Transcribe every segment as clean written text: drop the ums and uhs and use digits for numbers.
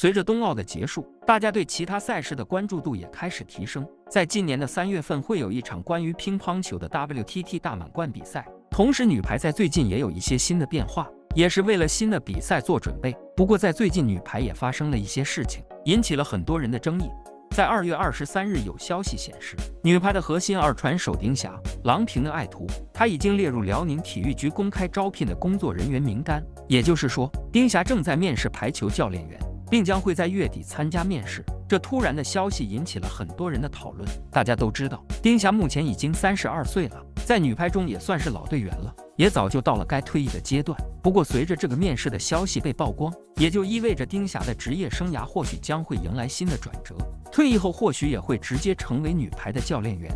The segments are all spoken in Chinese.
随着冬奥的结束，大家对其他赛事的关注度也开始提升。在今年的3月份，会有一场关于乒乓球的 WTT 大满贯比赛。同时，女排在最近也有一些新的变化，也是为了新的比赛做准备。不过，在最近女排也发生了一些事情，引起了很多人的争议。在2月23日，有消息显示，女排的核心二传手丁霞、郎平的爱徒，她已经列入辽宁体育局公开招聘的工作人员名单。也就是说，丁霞正在面试排球教练员，并将会在月底参加面试。这突然的消息引起了很多人的讨论。大家都知道，丁霞目前已经32岁了，在女排中也算是老队员了，也早就到了该退役的阶段。不过，随着这个面试的消息被曝光，也就意味着丁霞的职业生涯或许将会迎来新的转折。退役后或许也会直接成为女排的教练员。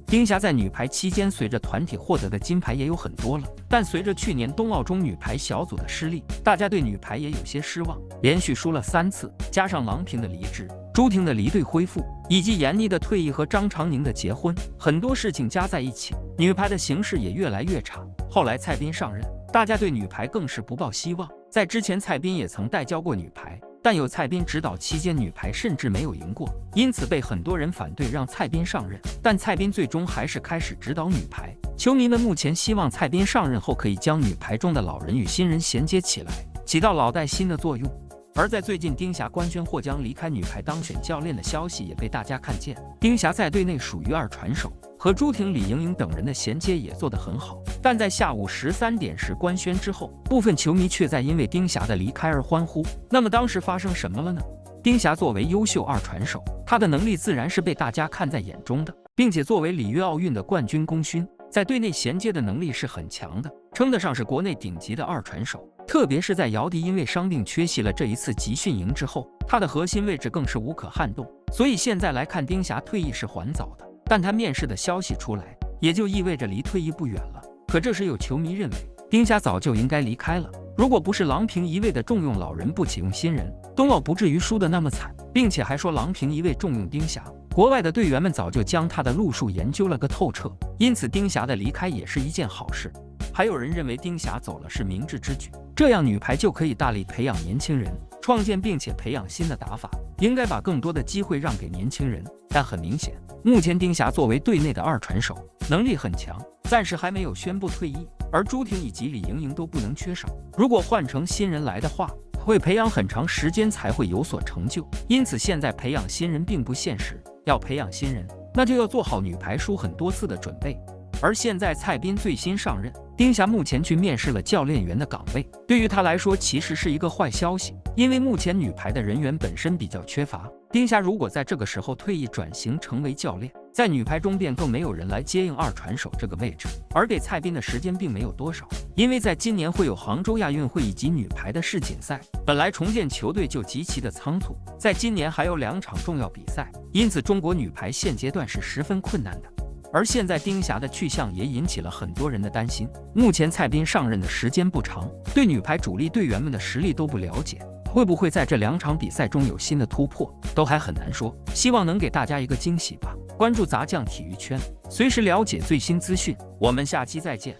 丁霞在女排期间，随着团体获得的金牌也有很多了，但随着去年冬奥中女排小组的失利，大家对女排也有些失望，连续输了3次，加上郎平的离职、朱婷的离队恢复，以及闫妮的退役和张常宁的结婚，很多事情加在一起，女排的形势也越来越差。后来蔡斌上任，大家对女排更是不抱希望。在之前，蔡斌也曾带教过女排，但有蔡斌指导期间，女排甚至没有赢过，因此被很多人反对让蔡斌上任。但蔡斌最终还是开始指导女排。球迷们目前希望蔡斌上任后可以将女排中的老人与新人衔接起来，起到老带新的作用。而在最近，丁霞官宣或将离开女排当选教练的消息也被大家看见。丁霞在队内属于二传手，和朱婷、李盈莹等人的衔接也做得很好。但在下午13点时官宣之后，部分球迷却在因为丁霞的离开而欢呼。那么当时发生什么了呢？丁霞作为优秀二传手，她的能力自然是被大家看在眼中的，并且作为里约奥运的冠军功勋，在队内衔接的能力是很强的，称得上是国内顶级的二传手。特别是在姚笛因为伤病缺席了这一次集训营之后，他的核心位置更是无可撼动。所以现在来看，丁霞退役是还早的，但他面试的消息出来，也就意味着离退役不远了。可这时有球迷认为，丁霞早就应该离开了。如果不是郎平一味的重用老人不启用新人，冬奥不至于输得那么惨，并且还说郎平一味重用丁霞，国外的队员们早就将他的路数研究了个透彻。因此丁霞的离开也是一件好事。还有人认为丁霞走了是明智之举，这样女排就可以大力培养年轻人，创建并且培养新的打法，应该把更多的机会让给年轻人。但很明显，目前丁霞作为队内的二传手，能力很强，暂时还没有宣布退役，而朱婷以及李盈莹都不能缺少。如果换成新人来的话，会培养很长时间才会有所成就，因此现在培养新人并不现实。要培养新人，那就要做好女排输很多次的准备。而现在蔡斌最新上任，丁霞目前去面试了教练员的岗位，对于他来说其实是一个坏消息，因为目前女排的人员本身比较缺乏。丁霞如果在这个时候退役转型成为教练，在女排中便更没有人来接应二传手这个位置，而给蔡斌的时间并没有多少，因为在今年会有杭州亚运会以及女排的世锦赛，本来重建球队就极其的仓促，在今年还有2场重要比赛，因此中国女排现阶段是十分困难的。而现在丁霞的去向也引起了很多人的担心。目前蔡斌上任的时间不长，对女排主力队员们的实力都不了解，会不会在这2场比赛中有新的突破，都还很难说。希望能给大家一个惊喜吧。关注杂酱体育圈，随时了解最新资讯。我们下期再见。